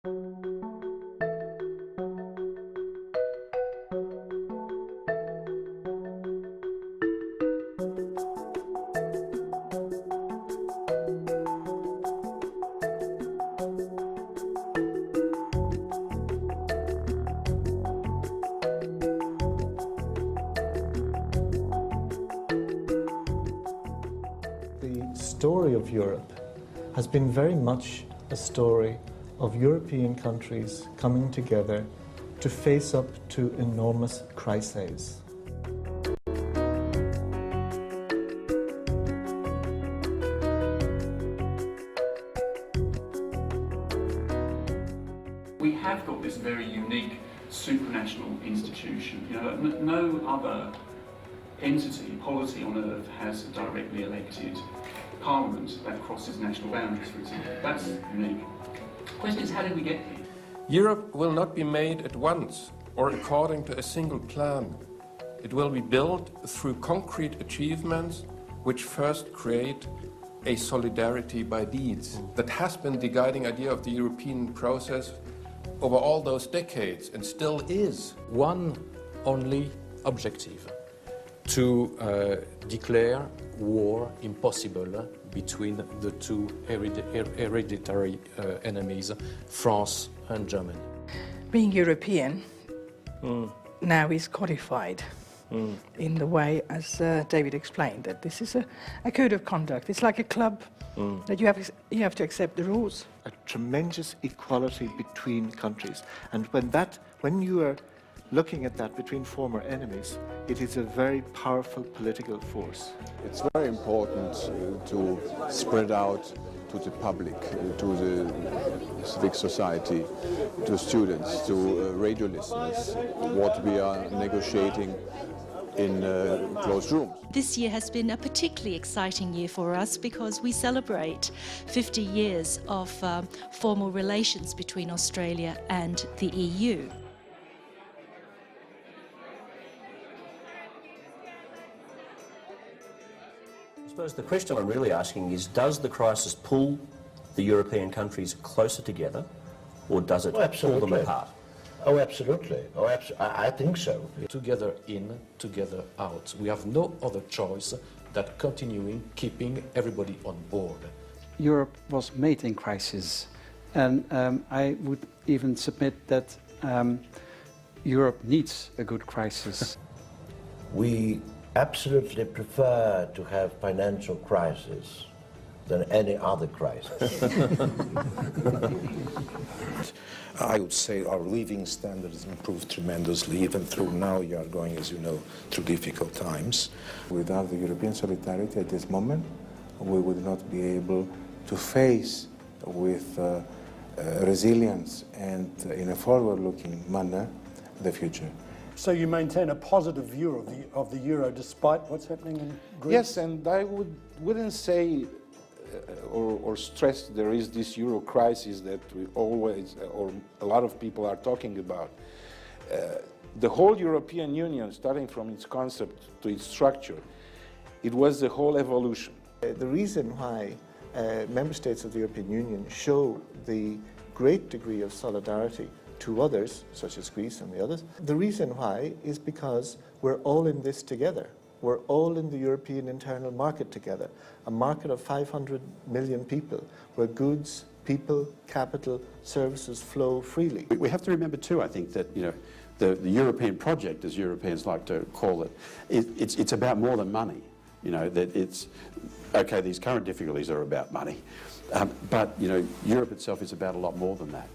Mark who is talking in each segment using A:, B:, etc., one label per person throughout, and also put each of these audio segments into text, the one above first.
A: The story of Europe has been very much a story of European countries coming together to face up to enormous crises.
B: We have got this very unique supranational institution. You know, no other entity, polity on earth has a directly elected parliament that crosses national boundaries, for example. That's unique. The question is, how did we get here?
C: Europe will not be made at once or according to a single plan. It will be built through concrete achievements which first create a solidarity by deeds. That has been the guiding idea of the European process over all those decades and still is.
D: One only objective: to declare war impossible between the two hereditary enemies, France and Germany.
E: Being European now is codified in the way, as David explained, that this is a code of conduct. It's like a club that you have to accept the rules.
A: A tremendous equality between countries, and when you are looking at that between former enemies, it is a very powerful political force.
F: It's very important to spread out to the public, to the civic society, to students, to radio listeners, what we are negotiating in closed rooms.
G: This year has been a particularly exciting year for us because we celebrate 50 years of formal relations between Australia and the EU.
H: I suppose the question I'm really asking is, does the crisis pull the European countries closer together, or does it pull them apart?
I: Oh, absolutely. I think so.
D: Together in, together out. We have no other choice than continuing, keeping everybody on board.
J: Europe was made in crisis, and I would even submit that Europe needs a good crisis.
I: We absolutely prefer to have financial crisis than any other crisis.
K: I would say our living standards improved tremendously. Even through now, you are going, as you know, through difficult times.
F: Without the European solidarity at this moment, we would not be able to face with resilience and in a forward-looking manner the future.
L: So you maintain a positive view of the euro despite what's happening in Greece?
K: Yes, and I wouldn't say or stress there is this euro crisis that we always, or a lot of people are talking about. The whole European Union, starting from its concept to its structure, it was the whole evolution.
A: The reason why member states of the European Union show the great degree of solidarity to others, such as Greece and the others, the reason why is because we're all in this together. We're all in the European internal market together, a market of 500 million people, where goods, people, capital, services flow freely.
M: We have to remember too, I think, that the European project, as Europeans like to call it, it's about more than money. That it's, okay, these current difficulties are about money, but Europe itself is about a lot more than that.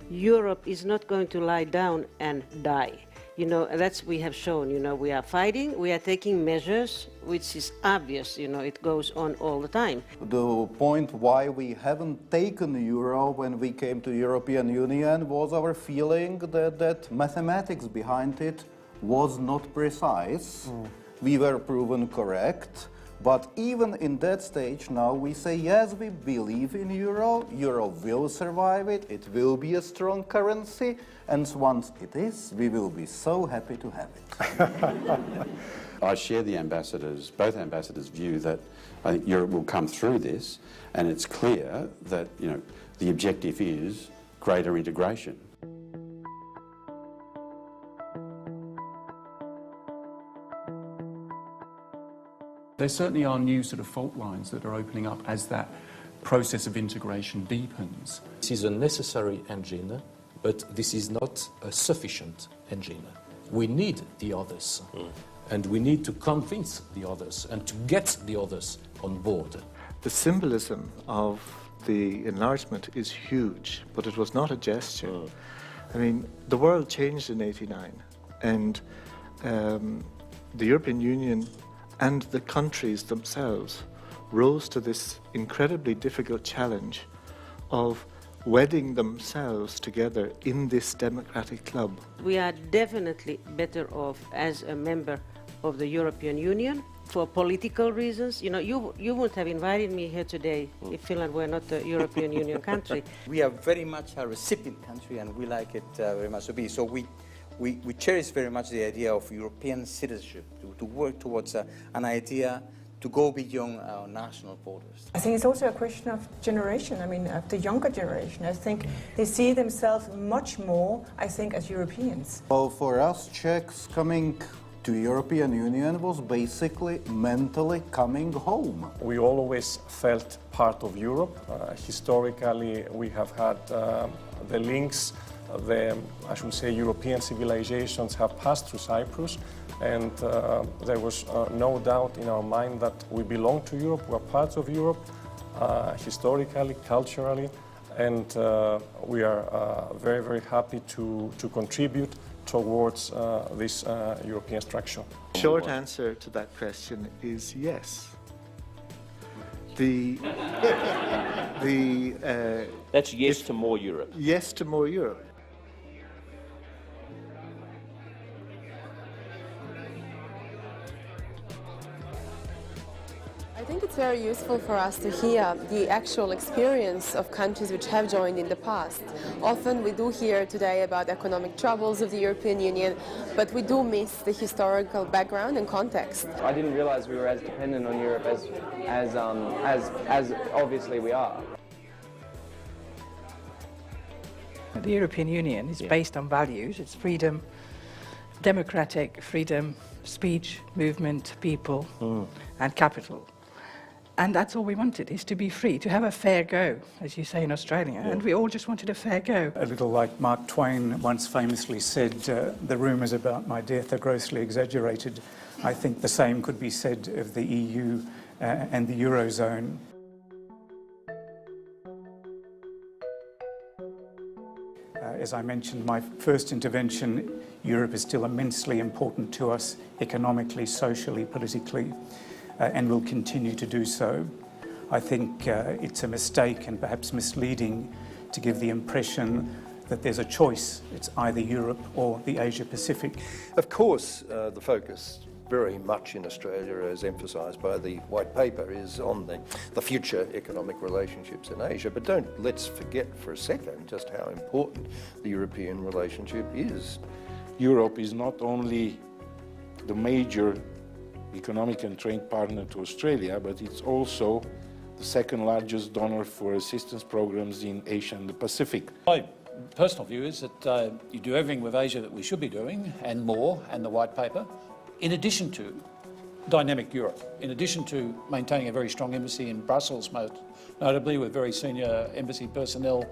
N: Europe is not going to lie down and die. That's we have shown, we are fighting, we are taking measures, which is obvious, it goes on all the time.
O: The point why we haven't taken the euro when we came to the European Union was our feeling that mathematics behind it was not precise. We were proven correct. But even in that stage now we say, yes, we believe in euro will survive it, it will be a strong currency, and once it is, we will be so happy to have it.
M: I share the both ambassadors' view that I think Europe will come through this, and it's clear that the objective is greater integration.
B: There certainly are new sort of fault lines that are opening up as that process of integration deepens.
D: This is a necessary engine, but this is not a sufficient engine. We need the others, and we need to convince the others and to get the others on board.
A: The symbolism of the enlargement is huge, but it was not a gesture. I mean, the world changed in '89, and the European Union and the countries themselves rose to this incredibly difficult challenge of wedding themselves together in this democratic club.
N: We are definitely better off as a member of the European Union for political reasons. You know, you would have invited me here today if Finland were not a European Union country.
P: We are very much a recipient country, and we like it very much to be. So we cherish very much the idea of European citizenship, to work towards an idea to go beyond our national borders.
Q: I think it's also a question of generation. I mean, of the younger generation. I think they see themselves much more, I think, as Europeans.
O: Well, for us, Czechs coming to European Union was basically mentally coming home.
R: We always felt part of Europe. Historically, we have had the links. I should say, European civilizations have passed through Cyprus, and there was no doubt in our mind that we belong to Europe, we're parts of Europe, historically, culturally, and we are very, very happy to contribute towards this European structure.
A: Short answer to that question is yes.
H: That's yes to more Europe.
A: Yes to more Europe.
S: I think it's very useful for us to hear the actual experience of countries which have joined in the past. Often we do hear today about economic troubles of the European Union, but we do miss the historical background and context.
T: I didn't realize we were as dependent on Europe as obviously we are.
E: The European Union is based on values. It's freedom, democratic freedom, speech, movement, people, and capital. And that's all we wanted, is to be free, to have a fair go, as you say in Australia. And we all just wanted a fair go.
L: A little like Mark Twain once famously said, the rumours about my death are grossly exaggerated. I think the same could be said of the EU and the Eurozone. As I mentioned, my first intervention, Europe is still immensely important to us, economically, socially, politically, and will continue to do so. I think it's a mistake and perhaps misleading to give the impression that there's a choice. It's either Europe or the Asia-Pacific.
U: Of course, the focus very much in Australia, as emphasised by the White Paper, is on the future economic relationships in Asia. But let's forget for a second just how important the European relationship is.
K: Europe is not only the major economic and trade partner to Australia, but it's also the second largest donor for assistance programs in Asia and the Pacific.
V: My personal view is that you do everything with Asia that we should be doing, and more, and the White Paper, in addition to dynamic Europe, in addition to maintaining a very strong embassy in Brussels, most notably with very senior embassy personnel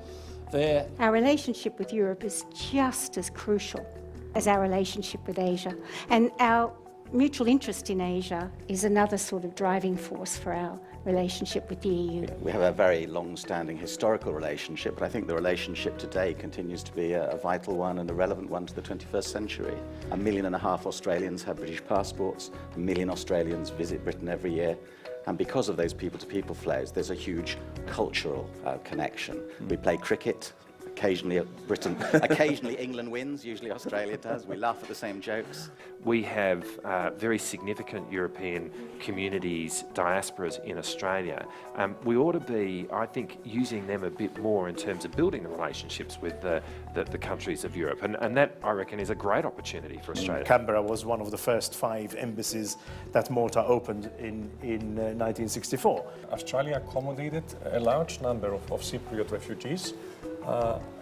V: there.
W: Our relationship with Europe is just as crucial as our relationship with Asia, and our mutual interest in Asia is another sort of driving force for our relationship with the EU.
X: We have a very long-standing historical relationship, but I think the relationship today continues to be a vital one and a relevant one to the 21st century. 1.5 million Australians have British passports, 1 million Australians visit Britain every year, and because of those people-to-people flows, there's a huge cultural connection. We play cricket. Occasionally Britain, occasionally England wins, usually Australia does. We laugh at the same jokes.
Y: We have very significant European communities, diasporas in Australia. We ought to be, I think, using them a bit more in terms of building the relationships with the countries of Europe. And that, I reckon, is a great opportunity for Australia.
Z: Canberra was one of the first 5 embassies that Malta opened in 1964.
R: Australia accommodated a large number of Cypriot refugees.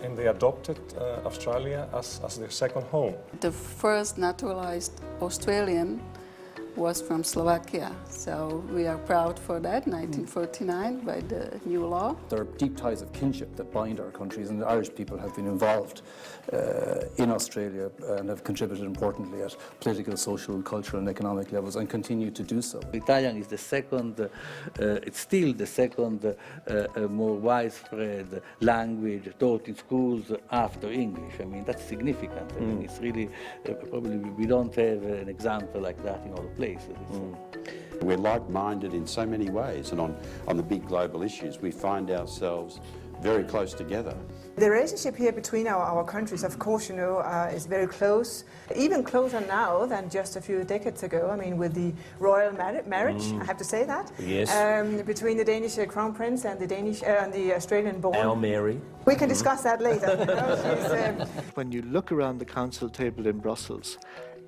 R: and they adopted Australia as their second home.
C: The first naturalized Australian was from Slovakia, so we are proud for that, 1949, by the new law.
F: There are deep ties of kinship that bind our countries, and the Irish people have been involved in Australia and have contributed importantly at political, social, cultural and economic levels, and continue to do so.
G: Italian is the second, it's still the second more widespread language taught in schools after English. I mean, that's significant. I mean, it's really, probably we don't have an example like that in other places.
I: We're like-minded in so many ways, and on the big global issues we find ourselves very close together.
Q: The relationship here between our countries, of course, you know, is very close, even closer now than just a few decades ago. I mean, with the royal marriage, I have to say that.
H: Yes.
Q: Between the Danish Crown Prince and the the Australian-born.
H: Our Mary.
Q: We can discuss that later. You know,
A: When you look around the council table in Brussels,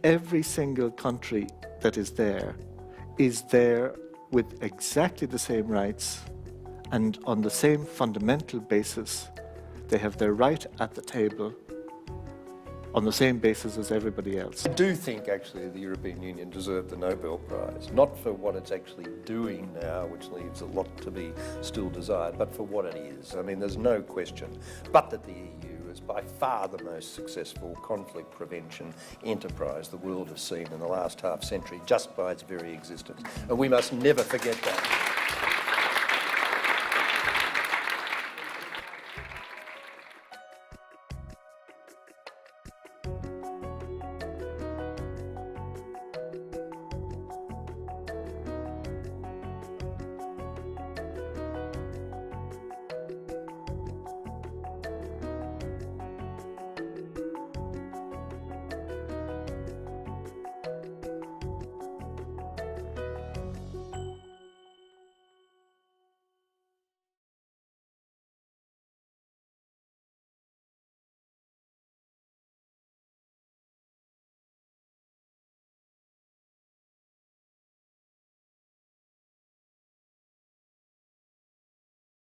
A: every single country that is there with exactly the same rights and on the same fundamental basis. They have their right at the table on the same basis as everybody else.
U: I do think actually the European Union deserved the Nobel Prize, not for what it's actually doing now, which leaves a lot to be still desired, but for what it is. I mean, there's no question but that the EU is by far the most successful conflict prevention enterprise the world has seen in the last half century, just by its very existence. And we must never forget that.